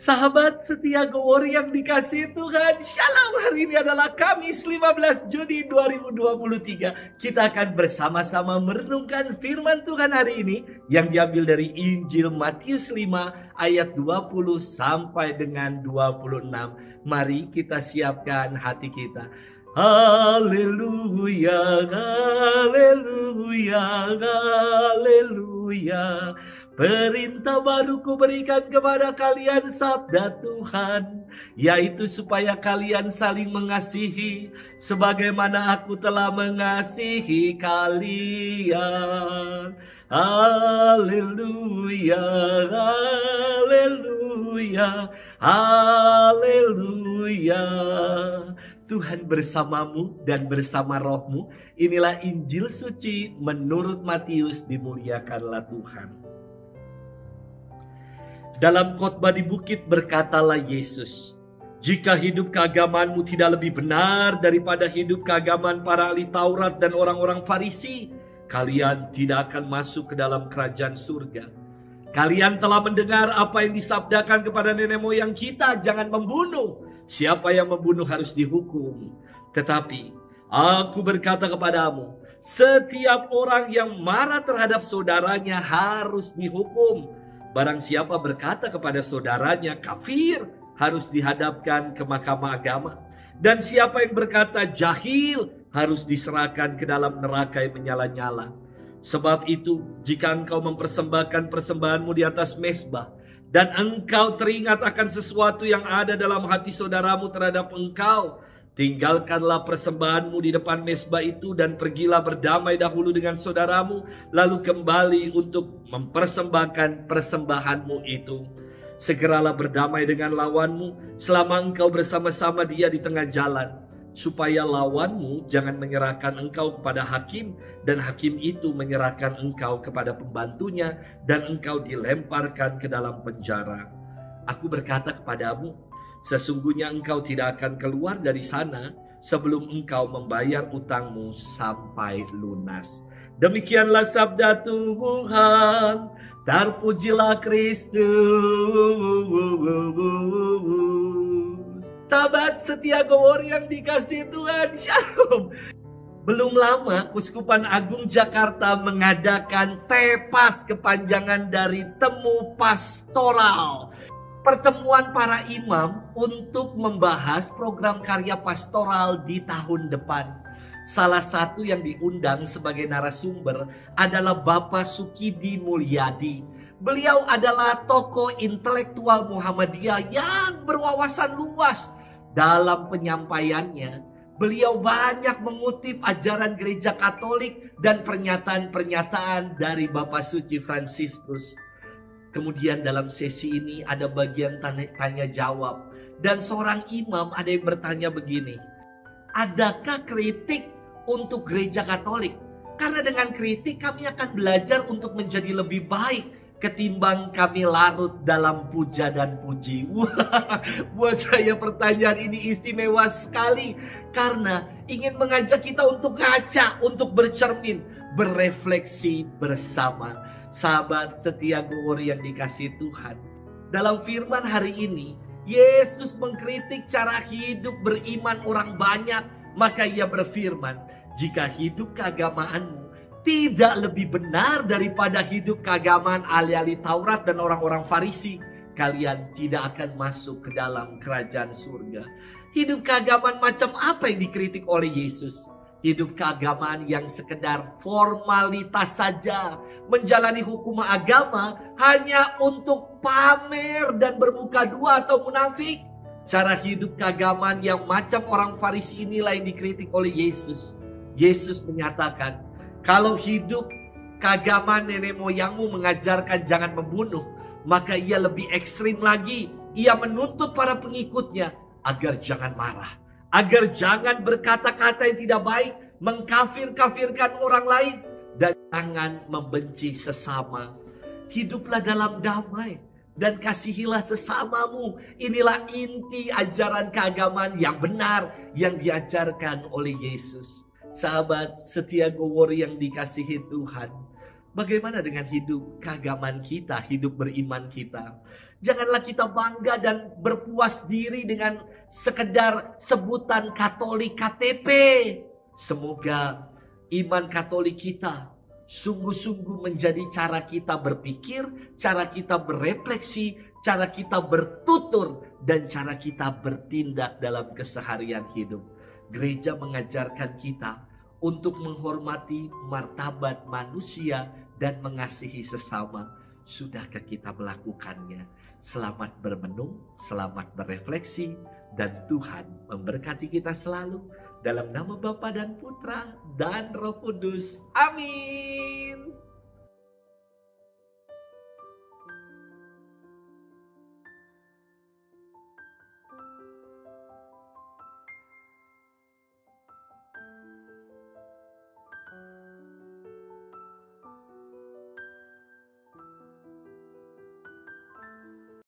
Sahabat setia Gowor yang dikasihi Tuhan, Shalom. Hari ini adalah Kamis 15 Juni 2023. Kita akan bersama-sama merenungkan firman Tuhan hari ini yang diambil dari Injil Matius 5 ayat 20 sampai dengan 26. Mari kita siapkan hati kita. Haleluya, haleluya, haleluya. Perintah baru kuberikan kepada kalian, sabda Tuhan, yaitu supaya kalian saling mengasihi sebagaimana aku telah mengasihi kalian. Haleluya, haleluya, haleluya. Tuhan bersamamu dan bersama rohmu. Inilah Injil suci menurut Matius. Dimuliakanlah Tuhan. Dalam khotbah di bukit berkatalah Yesus, "Jika hidup keagamaanmu tidak lebih benar daripada hidup keagamaan para ahli Taurat dan orang-orang Farisi, kalian tidak akan masuk ke dalam kerajaan surga. Kalian telah mendengar apa yang disabdakan kepada nenek moyang kita, jangan membunuh. Siapa yang membunuh harus dihukum. Tetapi aku berkata kepadamu, setiap orang yang marah terhadap saudaranya harus dihukum. Barang siapa berkata kepada saudaranya kafir, harus dihadapkan ke mahkamah agama. Dan siapa yang berkata jahil, harus diserahkan ke dalam neraka yang menyala-nyala. Sebab itu, jika engkau mempersembahkan persembahanmu di atas mezbah, dan engkau teringat akan sesuatu yang ada dalam hati saudaramu terhadap engkau, tinggalkanlah persembahanmu di depan mezbah itu dan pergilah berdamai dahulu dengan saudaramu, lalu kembali untuk mempersembahkan persembahanmu itu. Segeralah berdamai dengan lawanmu selama engkau bersama-sama dia di tengah jalan, supaya lawanmu jangan menyerahkan engkau kepada hakim, dan hakim itu menyerahkan engkau kepada pembantunya, dan engkau dilemparkan ke dalam penjara. Aku berkata kepadamu, sesungguhnya engkau tidak akan keluar dari sana sebelum engkau membayar utangmu sampai lunas." Demikianlah sabda Tuhan. Terpujilah Kristus. Sahabat setia Gowor yang dikasihi Tuhan, Shalom. Belum lama Kuskupan Agung Jakarta mengadakan TEPAS, kepanjangan dari Temu Pastoral. Pertemuan para imam untuk membahas program karya pastoral di tahun depan. Salah satu yang diundang sebagai narasumber adalah Bapak Sukidi Mulyadi. Beliau adalah tokoh intelektual Muhammadiyah yang berwawasan luas. Dalam penyampaiannya, beliau banyak mengutip ajaran gereja Katolik dan pernyataan-pernyataan dari Bapak Suci Fransiskus. Kemudian dalam sesi ini ada bagian tanya jawab. Dan seorang imam ada yang bertanya begini, adakah kritik untuk gereja Katolik? Karena dengan kritik kami akan belajar untuk menjadi lebih baik ketimbang kami larut dalam puja dan puji. Wah, buat saya pertanyaan ini istimewa sekali. Karena ingin mengajak kita untuk ngaca, untuk bercermin, berefleksi bersama. Sahabat setia Gowor yang dikasihi Tuhan, dalam firman hari ini Yesus mengkritik cara hidup beriman orang banyak. Maka ia berfirman, jika hidup keagamaanmu tidak lebih benar daripada hidup keagamaan ahli-ahli Taurat dan orang-orang Farisi, kalian tidak akan masuk ke dalam kerajaan surga. Hidup keagamaan macam apa yang dikritik oleh Yesus? Hidup keagamaan yang sekedar formalitas saja, menjalani hukum agama hanya untuk pamer dan bermuka dua atau munafik. Cara hidup keagamaan yang macam orang Farisi inilah yang dikritik oleh Yesus. Yesus menyatakan, kalau hidup keagamaan nenek moyangmu mengajarkan jangan membunuh, maka ia lebih ekstrim lagi. Ia menuntut para pengikutnya agar jangan marah, agar jangan berkata-kata yang tidak baik, mengkafir-kafirkan orang lain, dan jangan membenci sesama. Hiduplah dalam damai. dan kasihilah sesamamu. Inilah inti ajaran keagamaan yang benar yang diajarkan oleh Yesus. Sahabat setia Gowori yang dikasihi Tuhan, bagaimana dengan hidup keagamaan kita, hidup beriman kita? Janganlah kita bangga dan berpuas diri dengan sekedar sebutan Katolik KTP. Semoga iman Katolik kita sungguh-sungguh menjadi cara kita berpikir, cara kita berefleksi, cara kita bertutur, dan cara kita bertindak dalam keseharian hidup. Gereja mengajarkan kita untuk menghormati martabat manusia dan mengasihi sesama. Sudahkah kita melakukannya? Selamat bermenung, selamat berefleksi, dan Tuhan memberkati kita selalu. Dalam nama Bapa dan Putra dan Roh Kudus. Amin.